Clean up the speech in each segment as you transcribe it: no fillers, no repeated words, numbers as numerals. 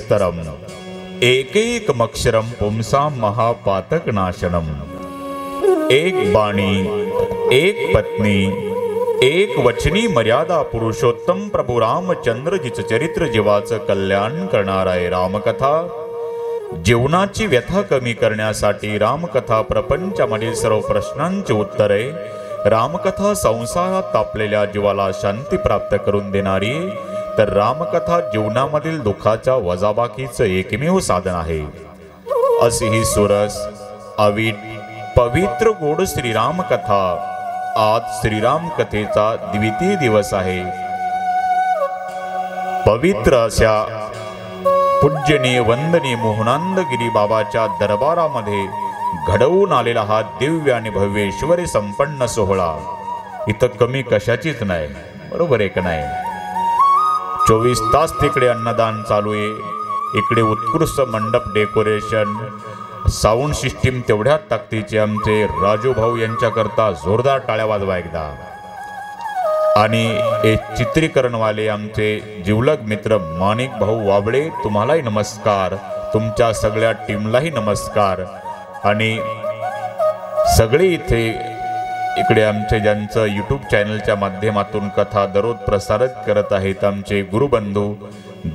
विस्तरम एकैकमक्षरम पुंसां महापातकनाशनम। एक बाणी, एक पत्नी, एक वचनी मर्यादा पुरुषोत्तम प्रभू रामचंद्र जिचं चरित्र जीवाचं कल्याण करणार आहे रामकथा। जीवनाची व्यथा कमी करण्यासाठी रामकथा प्रपंचामधील सर्व प्रश्नांची उत्तरे, रामकथा संसारात तापलेल्या जीवाला शांती प्राप्त करून देणारी, तर रामकथा जीवनामधील दुःखाच्या वजाबाकीचं एकमेव साधन आहे। अशी ही सुरस अवीट पवित्र गोड श्रीराम कथा आज श्रीराम कथेचा द्वितीय दिवस आहे। पवित्र अशा पूज्यनीय वंदनीय मोहनांदगिरी बाबाच्या दरबारामध्ये घडवून आलेला हा दिव्य आणि भव्य ऐश्वर्य संपन्न सोहळा इथं कमी कशाचीच नाही, बरोबर आहे का नाही? 24 तास तिकडे अन्नदान चालू आहे, इकडे उत्कृष्ट मंडप डेकोरेशन, साऊंड सिस्टीम तेवढ्याच ताकदीचे आमचे राजू भाऊ यांच्याकरता जोरदार टाळ्या वाजवा एकदा। आणि हे चित्रीकरणवाले आमचे जिवलग मित्र माणिक भाऊ वाबळे, तुम्हालाही नमस्कार, तुमच्या सगळ्या टीमलाही नमस्कार। आणि सगळे इकडे आमचे ज्यांचं यूट्यूब चॅनलच्या माध्यमातून कथा दररोज प्रसारित करत आहेत आमचे गुरुबंधू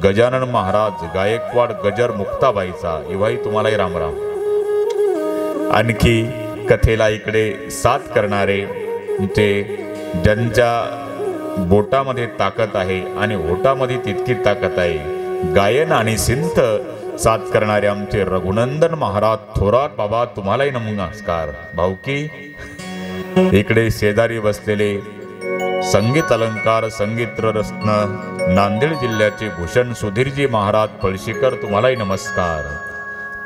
गजानन महाराज गायकवाड गजर मुक्ताबाईचा, इवाही तुम्हालाही रामराम। आणखी कथेला इकडे साथ करणारे ते ज्यांच्या बोटामध्ये ताकद आहे आणि होटामध्ये तितकी ताकद आहे, गायन आणि सिंथ साथ करणारे आमचे रघुनंदन महाराज थोरात बाबा, तुम्हालाही नमस्कार भाऊकी। इकडे शेजारी बसलेले संगीत अलंकार संगीत रत्न नांदेड जिल्ह्याचे भूषण सुधीरजी महाराज पळशीकर, तुम्हालाही नमस्कार।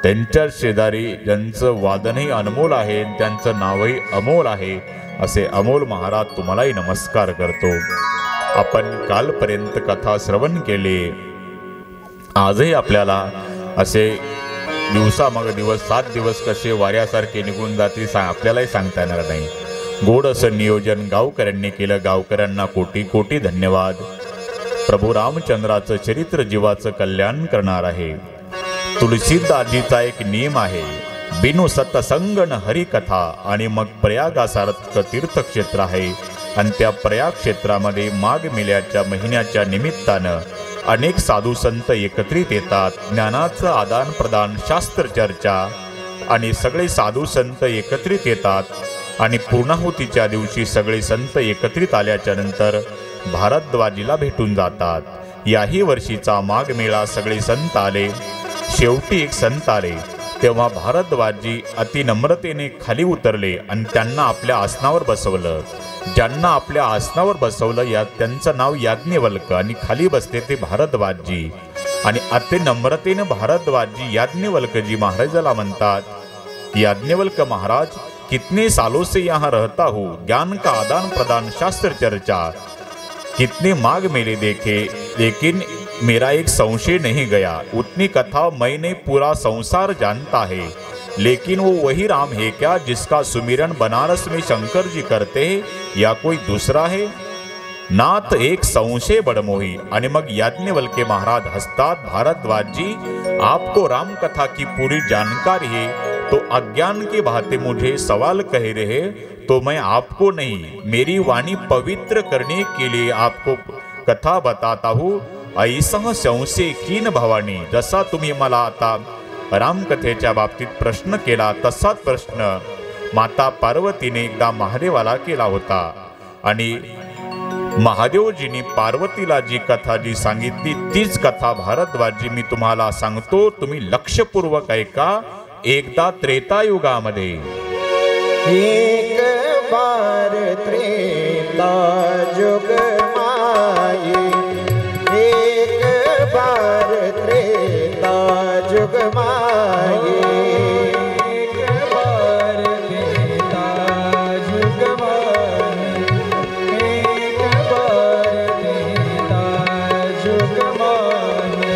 त्यांच्या शेजारी ज्यांचं वादनही अनमोल आहे, त्यांचं नावही अमोल आहे, असे अमोल महाराज, तुम्हालाही नमस्कार करतो। आपण कालपर्यंत कथा श्रवण केले, आजही आपल्याला असे दिवसामाग दिवस 7 दिवस कसे वाऱ्यासारखे निघून जातील आपल्यालाही सांगता येणार नाही। गोड असं नियोजन गावकऱ्यांनी केलं, गावकऱ्यांना कोटी कोटी धन्यवाद। प्रभू रामचंद्राचं चरित्र जीवाचं कल्याण करणार आहे। तुलसीदाजीचा एक नियम आहे, बिनु सत्संग न हरिकथा, आणि मग प्रयागासारखं तीर्थक्षेत्र आहे आणि त्या प्रयाग क्षेत्रामध्ये माघ मेल्याच्या महिन्याच्या निमित्तानं अनेक साधू संत एकत्रित येतात, ज्ञानाचं आदान प्रदान, शास्त्र चर्चा, आणि सगळे साधू संत एकत्रित येतात। आणि पूर्णाहुतीच्या दिवशी सगळे संत एकत्रित आल्याच्या नंतर भारद्वाजीला भेटून जातात। याही वर्षीचा माघ मेळा सगळे संत आले, शेवटी एक संत आले, तेव्हा भारद्वाजी अति नम्रतेने खाली उतरले आणि त्यांना आपल्या आसनावर बसवलं। ज्यांना आपल्या आसनावर बसवलं त्यांचं नाव याज्ञवल्क आणि खाली बसते ते भारद्वाजी। आणि अति नम्रतेने भारद्वाजी याज्ञवल्कजी महाराजाला म्हणतात, याज्ञवल्क महाराज, कितने सालों से यहाँ रहता हूँ, ज्ञान का आदान प्रदान, शास्त्र चर्चा, कितने माघ मेले देखे, लेकिन मेरा एक संशय नहीं गया। उतनी कथा मैंने पूरा संसार जानता है, लेकिन वो वही राम है क्या जिसका सुमिरन बनारस में शंकर जी करते हैं, या कोई दूसरा है? नाथ एक संशय बड़मोही। आणि मग याज्ञवल्के महाराज हसतात, भारद्वाजी, आपको राम कथा की पूरी जानकारी है, तो अज्ञान की बातें मुझे सवाल कह रहे, तो मैं आपको नहीं, मेरी वाणी पवित्र करने के लिए आपको कथा बताता हूँ। ऐसा संशय कीन भवानी, जसा तुम्ही मला आता रामकथेच्या बाबतीत प्रश्न केला, तसाच प्रश्न माता पार्वतीने एकदा महादेवाला केला होता। आणि महादेवजींनी पार्वतीला जी कथा जी सांगितली तीच कथा भारद्वाजी मी तुम्हाला सांगतो, तुम्ही लक्षपूर्वक ऐका। एकदा त्रेतायुगामध्ये, एक बार त्रेता युग माये, एक बार त्रेता युग माये, एक बार त्रेता युग माये, एक बार त्रेता युग माये।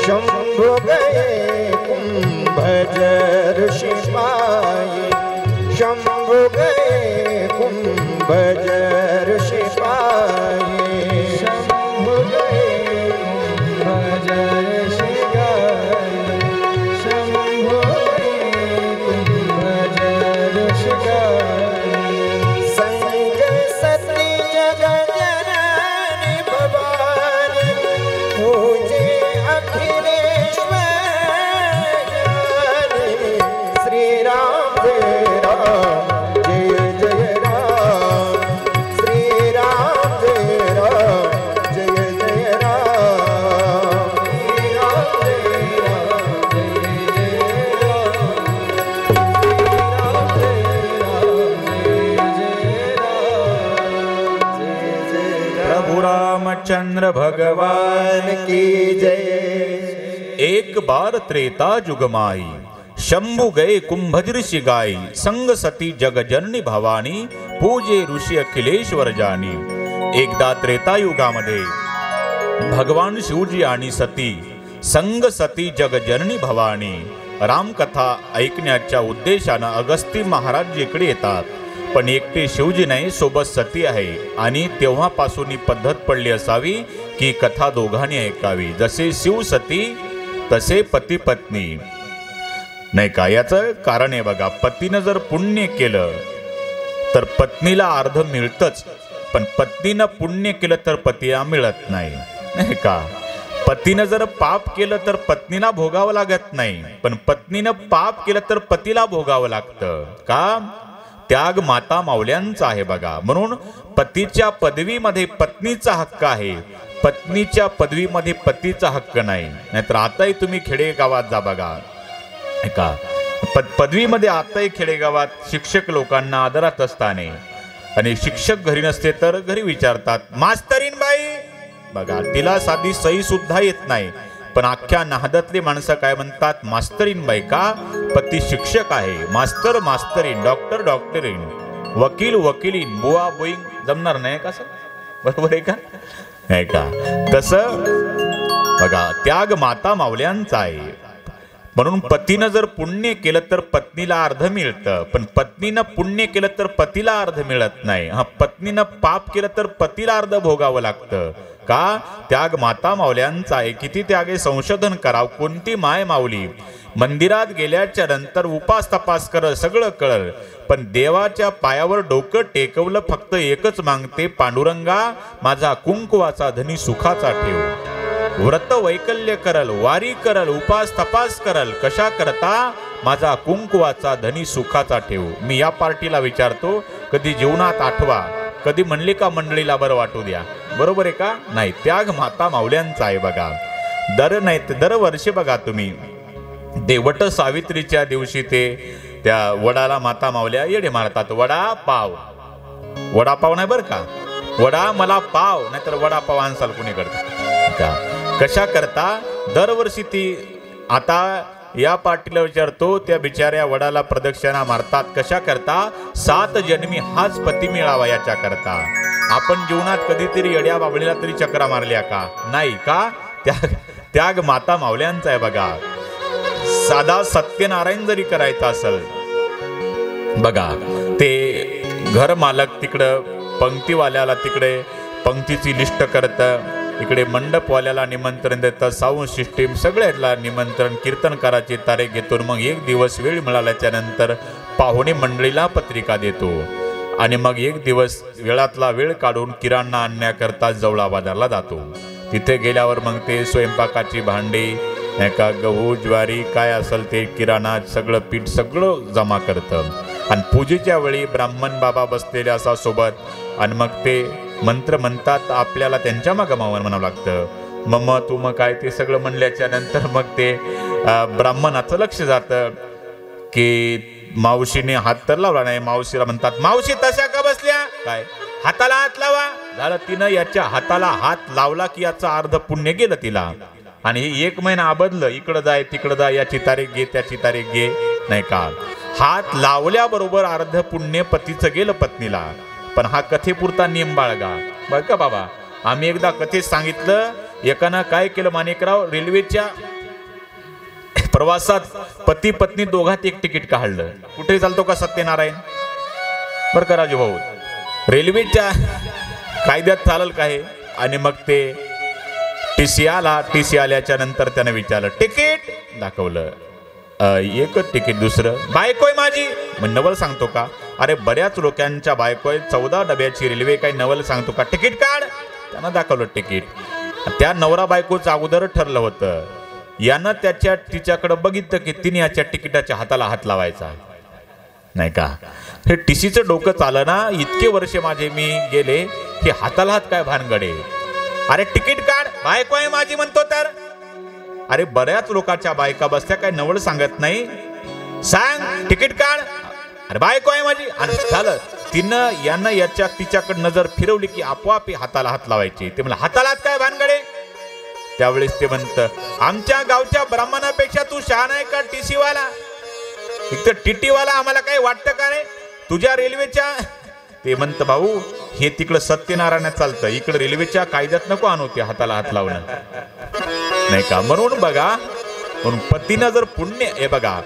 शंभु गए कुंभज ऋषि पाये, शंभु गए कुंभज ऋषि पाये, शंभु गए कुंभज ऋषि पाये। रामचंद्र भगवान की जय। एक बार त्रेता युग माई, शंभु गए कुंभजऋषि गाई, संग सती जग जननी भवानी, पूजे ऋषी अखिलेश्वर जानी। एकदा त्रेता युगामध्ये भगवान शिवजी आणि सती संग सती जग जननी भवानी रामकथा ऐकण्याच्या उद्देशानं अगस्ती महाराज इकडे येतात। पण एकटे शिवजी नाही, सोबत सती आहे आणि तेव्हापासून ही पद्धत पडली असावी की कथा दोघांनी ऐकावी। जसे शिव सती तसे पती पत्नी, नाही का? याचं कारण आहे बघा, पतीनं जर पुण्य केलं तर पत्नीला अर्ध मिळतच, पण पत्नीनं पुण्य केलं तर पतीला मिळत नाही, नाही का? पतीनं जर पाप केलं तर पत्नीला भोगावं लागत नाही, पण पत्नीनं पाप केलं तर पतीला भोगावं लागतं का? त्याग माता माऊल्यांचा आहे बघा। म्हणून पतीच्या पदवीमध्ये पत्नीचा हक्क आहे, पत्नीच्या पदवीमध्ये पतीचा हक्क नाही। नाहीतर आताही तुम्ही खेडेगावात जा बघा, का पदवीमध्ये आताही खेडेगावात शिक्षक लोकांना आदरात असताना आणि शिक्षक घरी नसते तर घरी विचारतात, मास्तरीन बाई बघा, तिला साधी सही सुद्धा येत नाही, पण अख्ख्या नाहदातली माणसं काय म्हणतात, मास्तरीन बाई का? पती शिक्षक आहे, मास्तर मास्तरीन, डॉक्टर डॉक्टरीन, वकील वकिलीन, बुवा बुईंग जमणार नाही का? बरोबर आहे का? नाही का? तसं बघा, त्याग माता माऊल्यांचा आहे। म्हणून पतीनं जर पुण्य केलं तर पत्नीला अर्ध मिळतं, पण पत्नीनं पुण्य केलं तर पतीला अर्ध मिळत नाही। हा, पत्नीनं पाप केलं तर पतीला अर्ध भोगावं लागतं का? त्याग माता माऊल्यांचा आहे। किती त्यागे संशोधन करावं, कोणती माय माऊली मंदिरात गेल्याच्या नंतर उपास तपास कर सगळं कळल, पण देवाच्या पायावर डोकं टेकवलं फक्त एकच मागते, पांडुरंगा माझा कुंकुवाचा धनी सुखाचा ठेव। व्रत वैकल्य करल, वारी करल, उपास तपास करल, कशा करता? माझा कुंकुवाचा धनी सुखाचा ठेव। मी या पार्टीला विचारतो, कधी जीवनात आठवा, कधी म्हणले का मंडळीला बरं वाटू द्या? बरोबर आहे का? नाही, त्याग माता माऊल्यांचा आहे बघा। दरवर्षी बघा तुम्ही ते वट सावित्रीच्या दिवशी ते त्या वडाला माता माऊल्या येडे मारतात, वडा पाव, वडापाव नाही बरं का, वडा मला पाव, नाहीतर वडापाव आणसाल कुणी करता का? कशा करता? दरवर्षी ती, आता या पार्टीला विचारतो, त्या बिचाऱ्या वडाला प्रदक्षिणा मारतात, कशा करता? 7 जन्मी हाच पती मिळावा याच्या करता। आपण जीवनात कधीतरी येड्या बाबळीला तरी चक्रा मारल्या का? नाही का? त्याग माता माऊल्यांचा आहे बघा। साधा सत्यनारायण जरी करायचं असेल बघा, ते घर मालक तिकडं पंक्तीवाल्याला तिकडे पंक्तीची लिस्ट करतं, इकडे मंडपवाल्याला निमंत्रण देतात, साऊंड सिस्टीम सगळ्याला निमंत्रण, कीर्तनकाराची तारीख घेतो, मग एक दिवस वेळ मिळाल्याच्या नंतर पाहुणे मंडळीला पत्रिका देतो आणि मग एक दिवस वेळातला वेळ काढून किराणा आणण्याकरता जवळा बाजारला जातो। तिथे गेल्यावर मग ते स्वयंपाकाची भांडी, नाही का, गहू ज्वारी काय असेल ते किराणा सगळं पीठ सगळं जमा करतं आणि पूजेच्या वेळी ब्राह्मण बाबा बसलेले असा सोबत आणि मग ते मंत्र म्हणतात, आपल्याला त्यांच्या मागं म्हणावं लागतं, मम्मा तू मग काय ते सगळं म्हणल्याच्या नंतर मग ते ब्राह्मणाचं लक्ष जातं की मावशीने हात तर लावला नाही। मावशीला म्हणतात, मावशी तशा का बसल्या, काय हाताला हात लावा। झालं, तिनं याच्या हाताला हात लावला की याचं अर्ध पुण्य गेलं तिला। आणि हे 1 महिना आबदलं, इकडं जाय तिकडं जाय, याची तारीख घे त्याची तारीख घे, नाही का? हात लावल्याबरोबर अर्ध पुण्य पतीचं गेलं पत्नीला। पण हा कथेपुरता नियम बाळगा बरं का बाबा। आम्ही एकदा कथेत सांगितलं, एकानं काय केलं माणिकराव, रेल्वेच्या प्रवासात पती पत्नी दोघात एक तिकीट काढलं। कुठे चालतो का सत्यनारायण? बरं का राजू भाऊ, रेल्वेच्या कायद्यात चालल काय? आणि मग ते टीसी आला, टीसी आल्याच्या नंतर त्यानं विचारलं, तिकीट दाखवलं, एकच तिकीट, दुसरं बायकोय माझी, मग नवल सांगतो का? अरे बऱ्याच लोकांच्या बायकोय, 14 डब्याची रेल्वे, काय नवल सांगतो का? तिकीट काढ। त्यानं दाखवलं तिकीट। त्या नवरा बायकोचं अगोदर ठरलं होतं, यानं तिच्याकडे बघितलं की तिने याच्या तिकिटाच्या हाताला हात लावायचा नाही का? हे टीसीचं डोकं चालं ना, इतके वर्ष माझे मी गेले, हे हाताला हात काय भानगडे? अरे तिकीट काढ, बायको आहे माझी म्हणतो तर। अरे बऱ्याच लोकांच्या बायका बसत्या, काय नवल सांगत नाही, सांग तिकीट काढ, अरे बायको आहे माझी। आणि झालं, तिनं यानं तिच्याकडे नजर फिरवली की आपोआप हाताला हात लावायची। ते म्हणलं हाताला हात काय भानगड त्यावेळेस ते म्हणतं, आमच्या गावच्या ब्राह्मणापेक्षा तू शहाणा आहे का टीसीवाला? एक तर टीटीवाला आम्हाला काही वाटतं का रे तुझ्या रेल्वेच्या? ते म्हणतं, भाऊ हे तिकडं सत्यनारायणात चालतं, इकडं रेल्वेच्या कायद्यात नको आणू ते हाताला हात लावणं, नाही का? म्हणून बघा, म्हणून पतीनं जर पुण्य, हे बघा,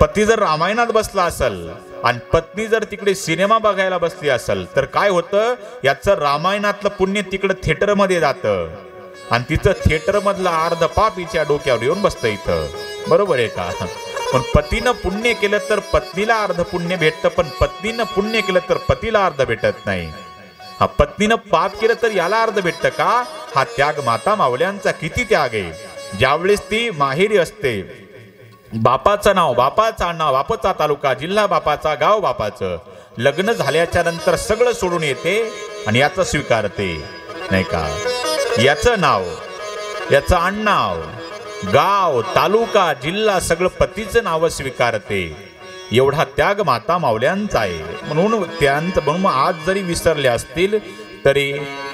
पती जर रामायणात बसला असेल आणि पत्नी जर तिकडे सिनेमा बघायला बसली असेल तर काय होतं, याचं रामायणातलं पुण्य तिकडं थिएटरमध्ये जातं आणि तिचं थिएटर मधलं अर्ध पाप हिच्या डोक्यावर येऊन बसतं इथं. बरोबर आहे का? पण पतीनं पुण्य केलं तर पत्नीला अर्ध पुण्य भेटतं, पण पत्नीनं पुण्य केलं तर पतीला अर्ध भेटत नाही. हा, पत्नीनं पाप केलं तर याला अर्ध भेटतं का? हा त्याग माता मावल्यांचा किती त्याग आहे. ज्यावेळेस ती माहेरी असते, बापाचं नाव, बापाचा तालुका, जिल्हा बापाचा, गाव बापाचं, लग्न झाल्याच्या नंतर सगळं सोडून येते आणि याचं स्वीकारते, नाही का? याचं नाव, याचं आडनाव, गाव, तालुका, जिल्हा सगळं पतीचं नाव स्वीकारते. एवढा त्याग माता मावल्यांचा आहे. म्हणून आज जरी विसरले असतील तरी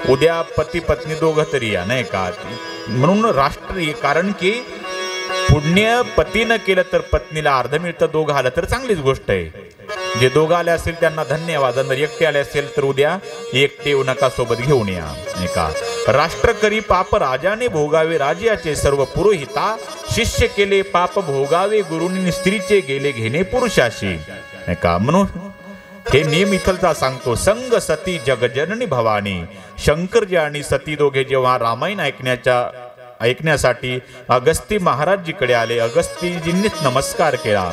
उद्या पती पत्नी दोघं तरी या, नाही का? म्हणून राष्ट्रीय, कारण की पुण्य पतीनं केलं तर पत्नीला अर्ध मिळतं, दोघं आलं तर चांगलीच गोष्ट आहे. जे दोघं आले असतील त्यांना धन्यवाद, जर एकटे आले असेल तर उद्या एकटे येऊ नका, सोबत घेऊन या, नाही का? राष्ट्र करी पाप राजाने भोगावे, राजाचे सर्व पुरोहिता, शिष्य केले पाप भोगावे, गुरुनी स्त्रीचे गेले घेणे पुरुषाशी, नाही का? म्हणून हे नियम इथलचा सांगतो. संग सती जगजननी भवानी, शंकरजी आणि सती दोघे जेव्हा रामायण ऐकण्यासाठी अगस्ती महाराजजीकडे आले, अगस्तीजींनीच नमस्कार केला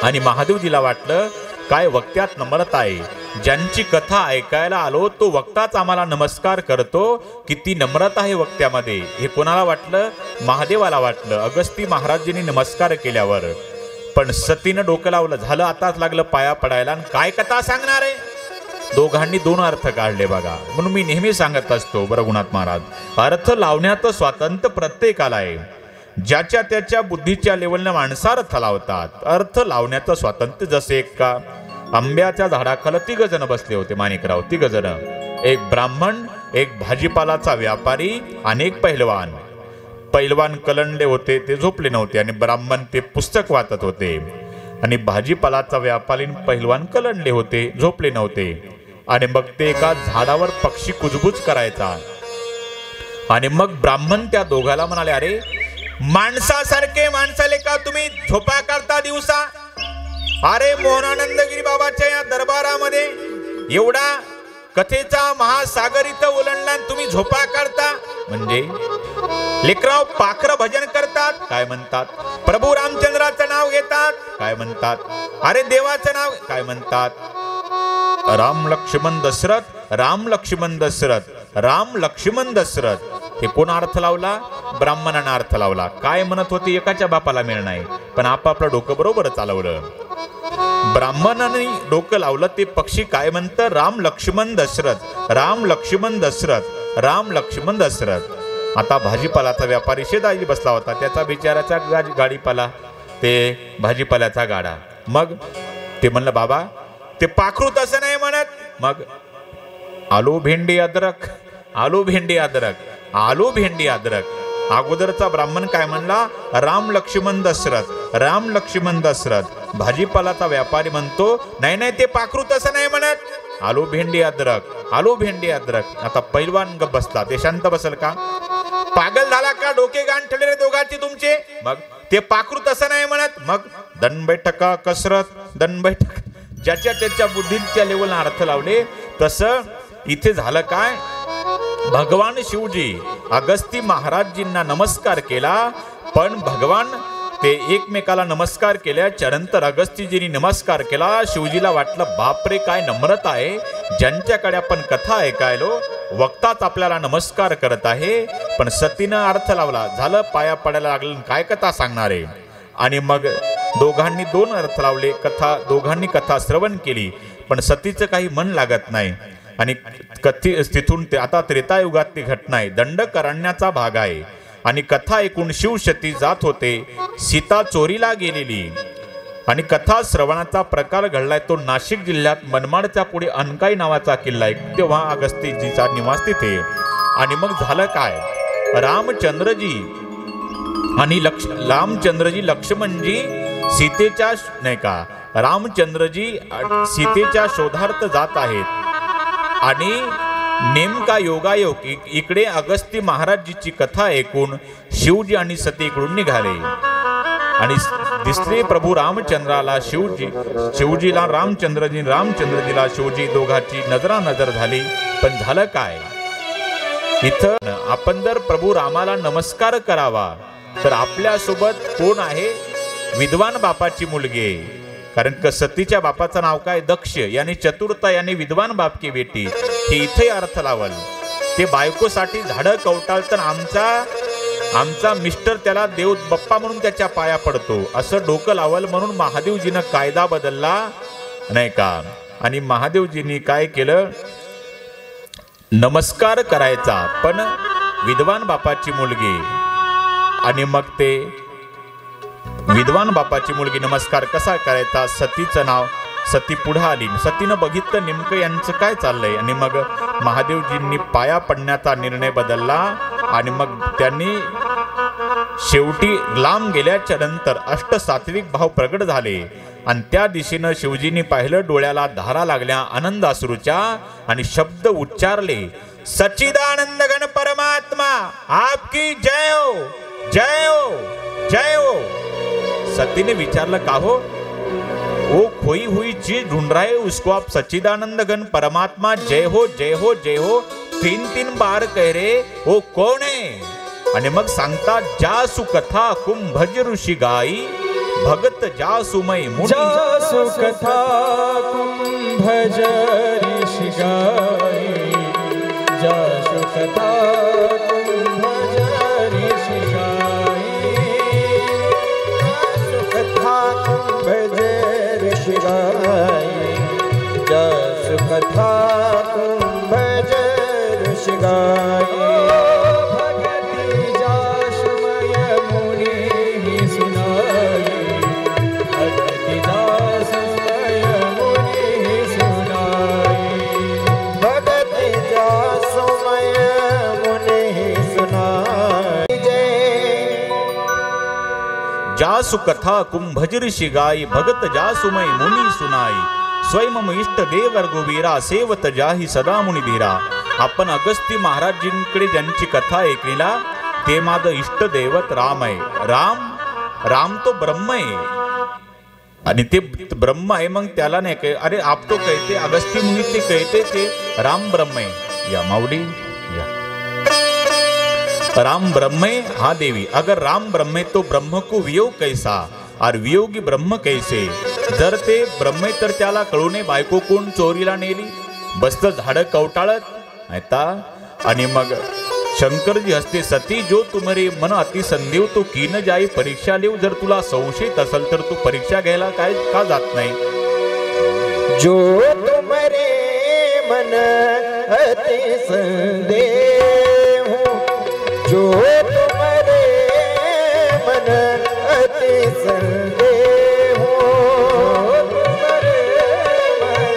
आणि महादेवजीला वाटलं काय वक्त्यात नम्रता आहे, ज्यांची कथा ऐकायला आलो तो वक्ताच आम्हाला नमस्कार करतो, किती नम्रता आहे वक्त्यामध्ये. हे कोणाला वाटलं? महादेवाला वाटलं. अगस्ती महाराजजींनी नमस्कार केल्यावर पण सतीनं डोकं लावलं, झालं आताच लागलं पाया पडायला, आणि काय कथा सांगणार आहे? दोघांनी दोन अर्थ काढले बघा. म्हणून मी नेहमी सांगत असतो, रघुनाथ महाराज, अर्थ लावण्याचं स्वातंत्र्य प्रत्येकाला आहे. ज्याच्या त्याच्या बुद्धीच्या लेवलने माणसं अर्थ लावतात. अर्थ लावण्याचं स्वातंत्र्य. जसे एक आंब्याच्या झाडाखाली 3 जण बसले होते, माणिकराव, 3 जण, एक ब्राह्मण, एक भाजीपालाचा व्यापारी आणि एक पहिलवान. पहिलवान कलंडले होते, ते झोपले नव्हते, आणि ब्राह्मण ते पुस्तक वाचत होते, आणि भाजीपालाचा व्यापारी पहिलवान कलंडले होते, झोपले नव्हते. आणि मग ते एका झाडावर पक्षी कुजबुज करायचा, आणि मग ब्राह्मण त्या दोघाला म्हणाले, अरे माणसासारखे माणसाले का तुम्ही झोपा काढता दिवसा? अरे मोहनानंदगिरी बाबाच्या या दरबारामध्ये एवढा कथेचा महासागर इथं ओलांडला, तुम्ही झोपा काढता? म्हणजे लेकराव पाखरं भजन करतात, काय म्हणतात? प्रभू रामचंद्राचं नाव घेतात, काय म्हणतात? अरे देवाचं नाव, काय म्हणतात? राम लक्ष्मण दशरथ, राम लक्ष्मण दशरथ, राम लक्ष्मण दशरथ. हे कोण अर्थ लावला? ब्राह्मणानं अर्थ लावला. काय म्हणत होते? एकाच्या बापाला मिळ नाही, पण आपापलं डोकं बरोबर चालवलं. ब्राह्मणाने डोकं लावलं, ते पक्षी काय म्हणतं? राम लक्ष्मण दशरथ, राम लक्ष्मण दशरथ, राम लक्ष्मण दशरथ. आता भाजीपालाचा व्यापारी शेजारी बसला होता, त्याचा बिचाराचा गाडीपाला, ते भाजीपाल्याचा गाडा. मग ते म्हणलं, बाबा ते पाखरू तसं नाही म्हणत. मग आलू भेंडी अद्रक, आलू भेंडी अद्रक, आलू भेंडी अद्रक. अगोदरचा ब्राह्मण काय म्हणला? राम लक्ष्मण दशरथ, राम लक्ष्मण दशरथ. भाजीपालाचा व्यापारी म्हणतो, नाही नाही ते पाखरू तसं नाही म्हणत, आलू भेंडी अद्रक, आलू भेंडी अद्रक. आता पैलवान गप बसला, ते शांत बसल का? पागल झाला का? डोके गाण ठेवले दोघांचे तुमचे? मग ते पाखरू तसं नाही म्हणत. मग दन बैठका कसरत, दन बैठक. ज्याच्या त्याच्या बुद्धीच्या लेवलला अर्थ लावले. तसं इथे झालं काय? भगवान शिवजी अगस्ती महाराजजींना नमस्कार केला, पण भगवान ते एकमेकाला नमस्कार केल्याच्या नंतर अगस्तीजींनी नमस्कार केला. शिवजीला वाटलं, बापरे काय नम्रता आहे, ज्यांच्याकडे आपण कथा ऐकायलो वक्ताच आपल्याला नमस्कार करत आहे. पण सतीनं अर्थ लावला, झालं पाया पडायला लागलं, काय कथा सांगणार आहे? आणि मग दोघांनी 2 अर्थ लावले. दोघांनी कथा श्रवण केली, पण सतीचं काही मन लागत नाही. आणि तिथून ते आता त्रेतायुगातली घटना आहे, दंडकारण्याचा भाग आहे. आणि कथा ऐकून शिवशती जात होते, सीता चोरीला गेलेली. आणि कथा श्रवणाचा प्रकार घडलाय तो नाशिक जिल्ह्यात मनमाडच्या पुढे अनकाई नावाचा किल्ला आहे. तेव्हा अगस्तीजीचा निवास तिथे. आणि मग झालं काय, रामचंद्रजी आणि रामचंद्रजी लक्ष्मणजी सीतेच्या नाही का रामचंद्रजी सीतेच्या शोधार्थ जात आहेत आणि नेमका योगायोग इकडे अगस्ती महाराजजीची कथा ऐकून शिवजी आणि सती इकडून निघाले आणि दिसले प्रभू रामचंद्राला शिवजीला रामचंद्रजीला शिवजी, दोघांची नजरानजर झाली. पण झालं काय, इथं आपण जर प्रभू रामाला नमस्कार करावा तर आपल्या सोबत कोण आहे, विद्वान बापाची मुलगी आहे. कारण सतीच्या बापाचं नाव काय, दक्ष, यानी चतुरता यानी विद्वान बाप की बेटी. हे इथे अर्थ लावल. ते बायकोसाठी झाडं कवटाळतं, आमचा मिस्टर त्याला देव बाप्पा म्हणून त्याच्या पाया पडतो असं डोकं लावल. म्हणून महादेवजीनं कायदा बदलला नाही का, आणि महादेवजींनी काय केलं, नमस्कार करायचा पण विद्वान बापाची मुलगी. आणि मग ते विद्वान बापाची मुलगी नमस्कार कसा करायचा, सतीचं नाव, सती पुढे आली. सतीनं बघितलं नेमकं यांचं काय चाललंय आणि मग महादेवजींनी पाया पडण्याचा निर्णय बदलला. आणि मग त्यांनी शेवटी लांब गेल्याच्या नंतर अष्टसात्विक भाव प्रगट झाले आणि त्या दिशेनं शिवजींनी पाहिलं, डोळ्याला धारा लागल्या आनंदाश्रूच्या आणि शब्द उच्चारले, सच्चिदानंद घन परमात्मा आपकी जय हो, जय हो, जय हो. सती ने विचारलं, का हो, वो खोई हुई चीज ढूंढ रहा है, उसको आप सच्चिदानंद घन परमात्मा जय हो जय हो जय हो 3-3 बार कह रहे, वो कौन है. आणि मग सांगता, जासु कथा कुंभज ऋषी गाई भगत जासुमय मुनी. जासु कथा कुंभज ऋषी गाई, जासु कथा कुंभज ऋषी गाई, जासु कथा कुंभज ऋषी गाई, जासु कथा कुंभज ऋषी गाई. जासु कथा कुंभज ऋषी गाई भगत जासुमय मुनी सुनाई, स्वयं इष्ट देव रघुवीरा सेवत जाही सदा मुनी धीरा. आपण अगस्ती महाराजींकडे ज्यांची कथा ऐकलीला ते माझं इष्ट दैवत राम आहे. राम तो ब्रह्म आहे आणि ते ब्रह्म आहे. मग त्याला नाही काय, अरे आप तो कहते अगस्ती मुनी ते कहते ते राम ब्रह्म आहे. या मावडी या, राम ब्रह्म हा देवी. अगर राम ब्रह्म तो ब्रह्म को वियोग कैसा और वियोगी ब्रह्म कैसे. जर ते ब्रह्म तर त्याला कळूने बायको कोण चोरीला नेली, बसत झाडं कवटाळत ऐता. आणि मग शंकरजी हसते, सती जो तुम्हारे मन अति संदेव तो की न जाई परीक्षा लेव. जर तुला संशयित असेल तर तू परीक्षा घ्यायला काय का जात नाही. जो तुम्हारे मन अति संदेव, जो तुम्हारे मन अति संदेव, तुम्हारे मन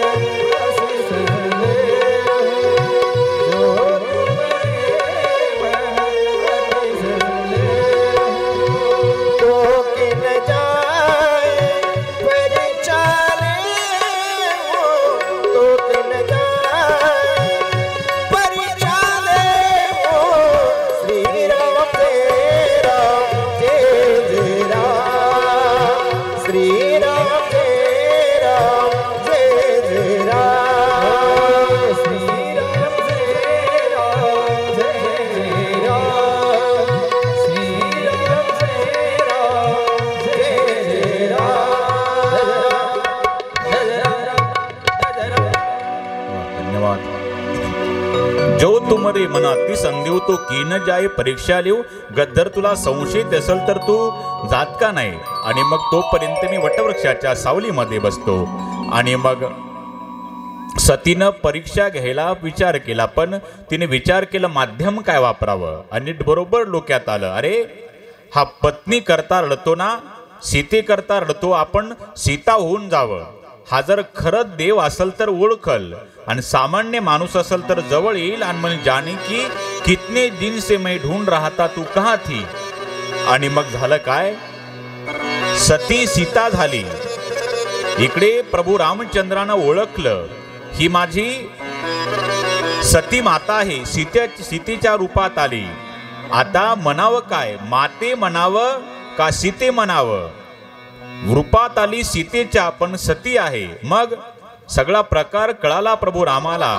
अति संदेव, जो तुम्हारे मन अति संदेव, तो किन जाए परिचाले हो, तो किन जाए परिचाले हो. श्री राम जय राम जय जय राम, श्री राम जय राम जय जय राम, श्री राम जय राम जय जय राम, श्री राम जय राम जय जय राम. धन्यवाद. जो तुम्हारे मन अति संदेव तो की न जाय परीक्षा लिहू. गद्दर तुला संशयित असेल तर तू जात का नाही. आणि मग तोपर्यंत मी वटवृक्षाच्या सावलीमध्ये बसतो. आणि मग सतीनं परीक्षा घ्यायला विचार केला, पण तिने विचार केला माध्यम काय वापरावं. आणि बरोबर डोक्यात आलं, अरे हा पत्नी करता रडतो ना, सीते करता रडतो, आपण सीता होऊन जावं. हा जर खरंच देव असेल तर ओळखल आणि सामान्य माणूस असेल तर जवळ येईल आणि म्हणजे जाणे की कितने दिन से मैं ढूंढ रहा था तू कहाँ थी. आणि मग झालं काय, सती सीता झाली. इकडे प्रभू रामचंद्रानं ओळखलं ही माझी सती माता आहे, सीतेच्या रूपात आली. आता म्हणावं काय, माते म्हणावं का सीते म्हणावं. रूपात आली सीतेच्या पण सती आहे. मग सगळा प्रकार कळाला प्रभू रामाला.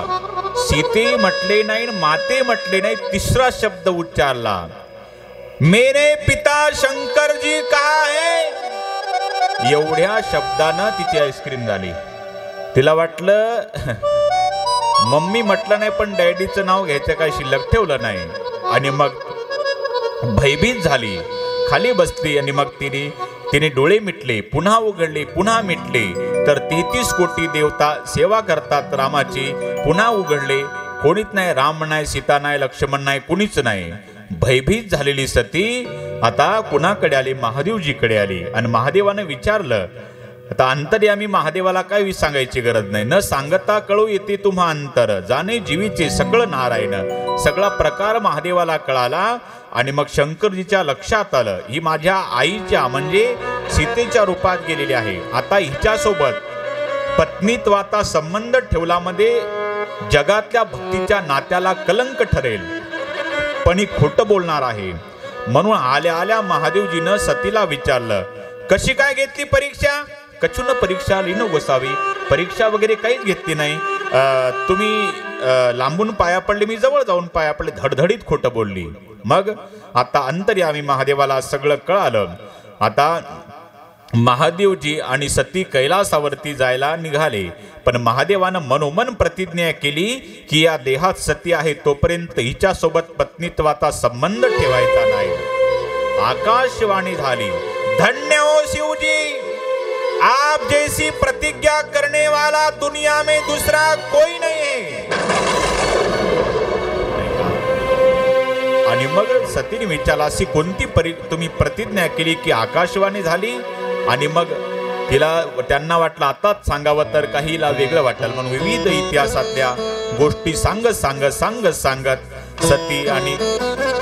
सीते म्हटले नाही, माते म्हटले नाही, तिसरा शब्द उच्चारला, मेरे पिता शंकर जी कहा है. एवढ्या शब्दानं तिची आईस्क्रीम झाली. तिला वाटलं मम्मी म्हटलं नाही पण डॅडीचं नाव घ्यायचं काय शिल्लक ठेवलं नाही. आणि मग भयभीत झाली, खाली बसली आणि मग तिने डोळे मिटले, पुन्हा उघडले, पुन्हा मिटले. तर 33 कोटी देवता सेवा करतात रामाची. पुन्हा उघडले, कोणीच नाही, राम नाही, सीता नाही, लक्ष्मण नाही, कुणीच नाही. भयभीत झालेली सती आता कुणाकडे आली, महादेवजीकडे आली. आणि महादेवाने विचारलं, आता अंतर्यामी महादेवाला काय सांगायची गरज नाही, न सांगता कळू येते तुम्हा अंतर, जाणे जीवीचे सगळं नारायण. सगळा प्रकार महादेवाला कळाला. आणि मग शंकरजीच्या लक्षात आलं ही माझ्या आईच्या म्हणजे सीतेच्या रूपात गेलेली आहे. आता हिच्यासोबत पत्नीत्वाचा संबंध ठेवल्यामध्ये जगातल्या भक्तीच्या नात्याला कलंक ठरेल, पण ही खोटं बोलणार आहे. म्हणून आल्या आल्या महादेवजीनं सतीला विचारलं, कशी काय घेतली परीक्षा. कचून परीक्षा लिनो गोसावी, परीक्षा वगैरे काहीच घेतली नाही. तुम्ही लांबून पाया पडले, मी जवळ जाऊन पाया पडले, धडधडीत खोटं बोलली. मग आता अंतर्यामी महादेवाला सगळं कळालं. आता महादेवजी आणि सती कैलासावरती जायला निघाले. पण महादेवानं मनोमन प्रतिज्ञा केली की या देहात सती आहे तोपर्यंत हिच्यासोबत पत्नीत्वाचा संबंध ठेवायचा नाही. आकाशवाणी झाली, धन्य हो शिवजी, आप जैसी प्रतिज्ञा करने वाला दुनिया में दूसरा कोई नहीं है. आणि मग सतीने विचारला, अशी कोणती तुम्ही प्रतिज्ञा केली की आकाशवाणी झाली. आणि मग त्यांना वाटलं आताच सांगावं तर काहीला वेगळं वाटेल म्हणून विविध इतिहासातल्या गोष्टी सांगत सती आणि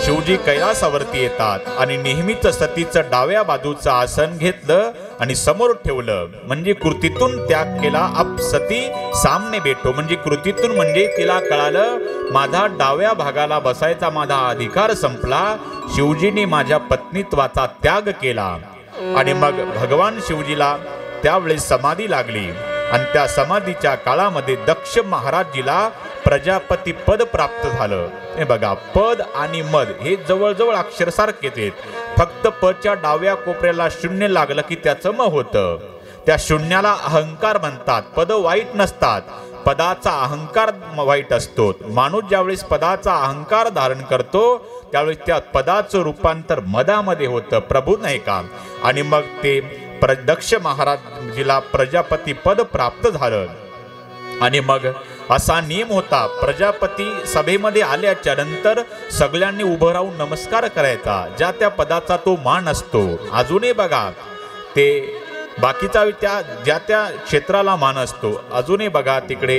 शिवजी कैलासावरती येतात. आणि नेहमीच सतीचं डाव्या बाजूचं आसन घेतलं आणि समोर ठेवलं, म्हणजे कृतीतून त्याग केला. अब सती सामने बैठो, म्हणजे कृतीतून म्हणजे तिला कळालं माझा डाव्या भागाला बसायचा माझा अधिकार संपला. शिवजीने माझ्या पत्नीत्वाचा त्याग केला. आणि मग भगवान शिवजीला त्यावेळेस समाधी लागली. आणि त्या समाधीच्या काळामध्ये दक्ष महाराजजीला प्रजापती पद प्राप्त झालं. हे बघा, पद आणि मद हे जवळजवळ अक्षरसारखेच आहेत. फक्त पच्या डाव्या कोपऱ्याला शून्य लागलं की त्याचं म होतं. त्या शून्याला अहंकार म्हणतात. पद वाईट नसतात, पदाचा अहंकार वाईट असतो. माणूस ज्यावेळेस पदाचा अहंकार धारण करतो त्यावेळेस त्या पदाचं रूपांतर मदामध्ये होतं, प्रभू नाही का. आणि मग ते दक्ष महाराजजीला प्रजापती पद प्राप्त झालं. आणि मग असा नियम होता, प्रजापती सभेमध्ये आल्याच्या नंतर सगळ्यांनी उभं राहून नमस्कार करायचा, ज्या त्या पदाचा तो मान असतो. अजूनही बघा, ते बाकीचा ज्या त्या क्षेत्राला मान असतो. अजूनही बघा, तिकडे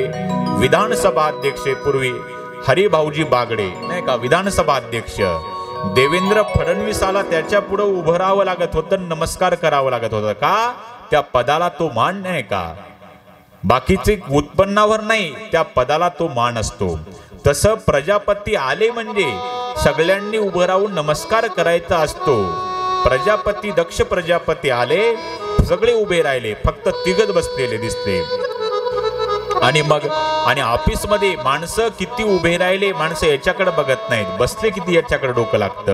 विधानसभा अध्यक्ष पूर्वी हरिभाऊजी बागडे नाही का, विधानसभा अध्यक्ष देवेंद्र फडणवीसाला त्याच्या पुढे उभं राहावं लागत होतं, नमस्कार करावं लागत होतं. का? त्या पदाला तो मान नाही का, बाकीचे उत्पन्नावर नाही, त्या पदाला तो मान असतो. तसं प्रजापती आले म्हणजे सगळ्यांनी उभं राहून नमस्कार करायचा असतो. प्रजापती दक्ष प्रजापती आले, सगळे उभे राहिले, फक्त तिघच बसलेले दिसते. आणि ऑफिस मध्ये माणसं किती उभे राहिले, माणसं याच्याकडे बघत नाहीत, बसले किती याच्याकडे डोकं लागतं.